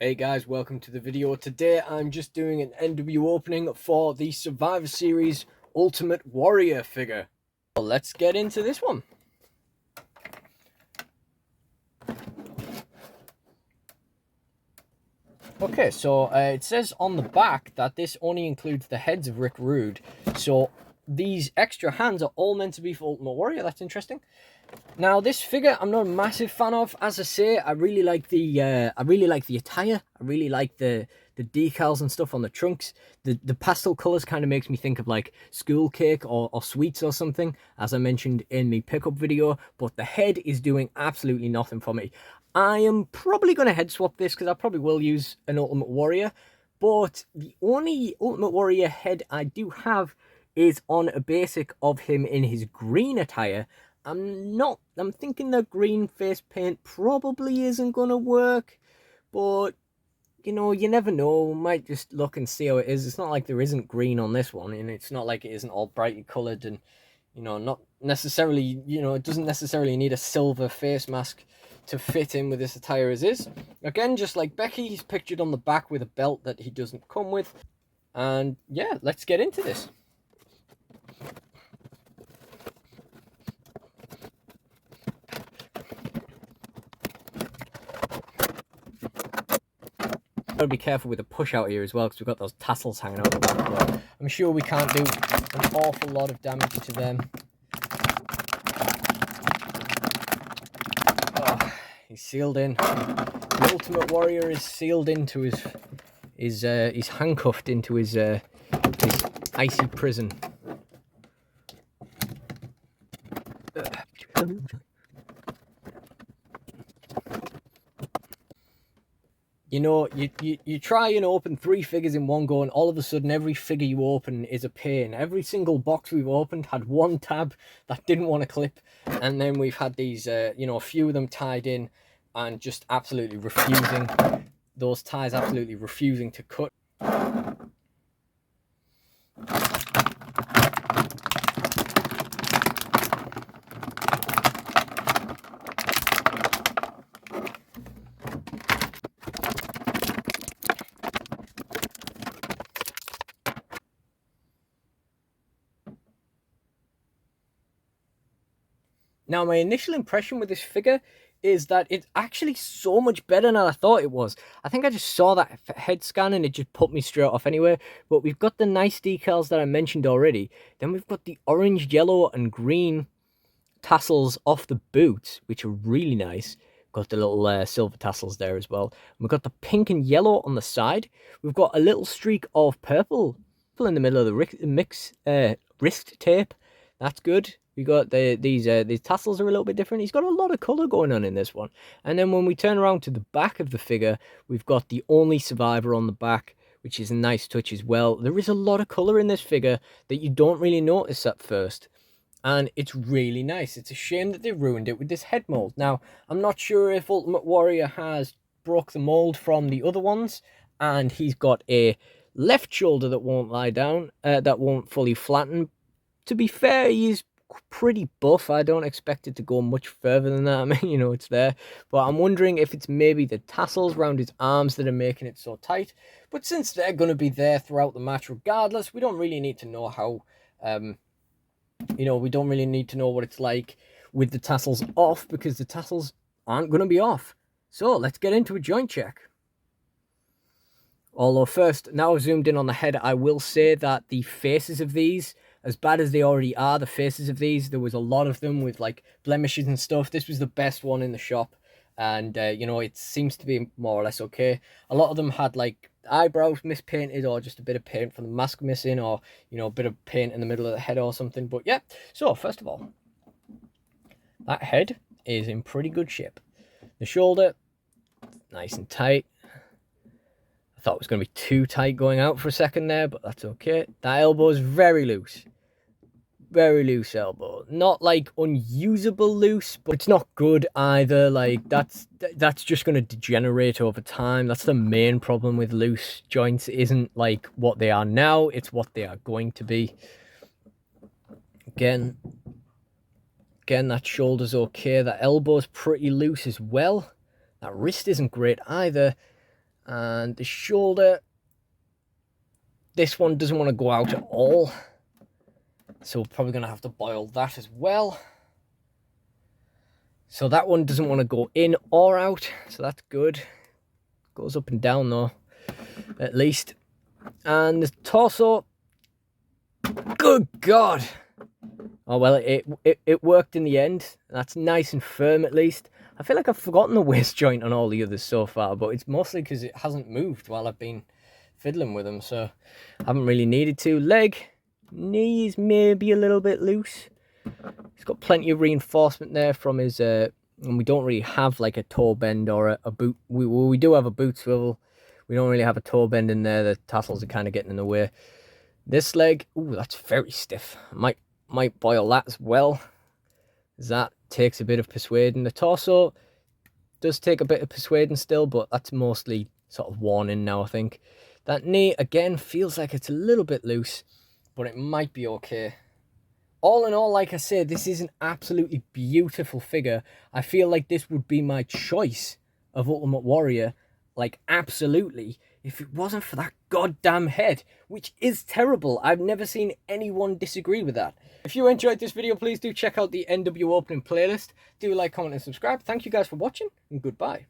Hey guys, welcome to the video. Today I'm just doing an NWOpening for the Survivor Series Ultimate Warrior figure. Well, let's get into this one. Okay, so it says on the back that this only includes the heads of Rick Rude. So these extra hands are all meant to be for Ultimate Warrior. That's interesting. Now, this figure I'm not a massive fan of. As I say, I really like the attire. I really like the decals and stuff on the trunks. The pastel colors kind of makes me think of like school cake or sweets or something, as I mentioned in my pickup video. But the head is doing absolutely nothing for me. I am probably going to head swap this because I probably will use an Ultimate Warrior. But the only Ultimate Warrior head I do have is on a basic of him in his green attire. I'm thinking the green face paint probably isn't going to work, but, you know, you never know. We might just look and see how it is. It's not like there isn't green on this one, and it's not like it isn't all brightly coloured and, you know, not necessarily, you know, it doesn't necessarily need a silver face mask to fit in with this attire as is. Again, just like Becky, he's pictured on the back with a belt that he doesn't come with. And yeah, let's get into this. Gotta be careful with the push out here as well, because we've got those tassels hanging out the back. But I'm sure we can't do an awful lot of damage to them. Oh, he's sealed in. The Ultimate Warrior is sealed into he's handcuffed into his icy prison. You know, you try and open 3 figures in one go, and all of a sudden every figure you open is a pain. Every single box we've opened had one tab that didn't want to clip, and then we've had these, you know, a few of them tied in and just absolutely refusing, those ties absolutely refusing to cut. Now, my initial impression with this figure is that it's actually so much better than I thought it was. I think I just saw that head scan and it just put me straight off anyway. But we've got the nice decals that I mentioned already. Then we've got the orange, yellow, and green tassels off the boots, which are really nice. Got the little silver tassels there as well. And we've got the pink and yellow on the side. We've got a little streak of purple in the middle of the wrist tape. That's good. We got these tassels are a little bit different. He's got a lot of colour going on in this one. And then when we turn around to the back of the figure, we've got the only survivor on the back, which is a nice touch as well. There is a lot of colour in this figure that you don't really notice at first. And it's really nice. It's a shame that they ruined it with this head mold. Now, I'm not sure if Ultimate Warrior has broke the mold from the other ones, and he's got a left shoulder that won't lie down, that won't fully flatten. To be fair, he's pretty buff. I don't expect it to go much further than that. I mean, you know, it's there. But I'm wondering if it's maybe the tassels around his arms that are making it so tight. But since they're going to be there throughout the match regardless, we don't really need to know how... you know, we don't really need to know what it's like with the tassels off, because the tassels aren't going to be off. So let's get into a joint check. Although first, now I've zoomed in on the head, I will say that the faces of these, as bad as they already are, the faces of these, there was a lot of them with like blemishes and stuff. This was the best one in the shop. And, you know, it seems to be more or less okay. A lot of them had like eyebrows mispainted, or just a bit of paint from the mask missing, or, you know, a bit of paint in the middle of the head or something. But yeah, so first of all, that head is in pretty good shape. The shoulder, nice and tight. I thought it was going to be too tight going out for a second there, but that's okay. That elbow is very loose. Very loose elbow. Not like unusable loose, but it's not good either. Like that's just going to degenerate over time. That's the main problem with loose joints. It isn't like what they are now, it's what they are going to be. Again, that shoulder's okay. That elbow's pretty loose as well. That wrist isn't great either. And the shoulder, this one doesn't want to go out at all, so we're probably going to have to boil that as well. So that one doesn't want to go in or out, so that's good. Goes up and down though, at least. And the torso, good God. Oh well, it worked in the end. That's nice and firm at least. I feel like I've forgotten the waist joint on all the others so far, but it's mostly because it hasn't moved while I've been fiddling with them, so I haven't really needed to. Leg, knees maybe a little bit loose. He's got plenty of reinforcement there from his, and we don't really have like a toe bend or a boot. We do have a boot swivel. We don't really have a toe bend in there. The tassels are kind of getting in the way. This leg, ooh, that's very stiff. I might boil that as well. That takes a bit of persuading. The torso does take a bit of persuading still, but that's mostly sort of worn in now, I think. That knee, again, feels like it's a little bit loose, but it might be okay. All in all, like I said, this is an absolutely beautiful figure. I feel like this would be my choice of Ultimate Warrior, like absolutely, if it wasn't for that goddamn head, which is terrible. I've never seen anyone disagree with that. If you enjoyed this video, please do check out the NWOpening playlist. Do like, comment, and subscribe. Thank you guys for watching, and goodbye.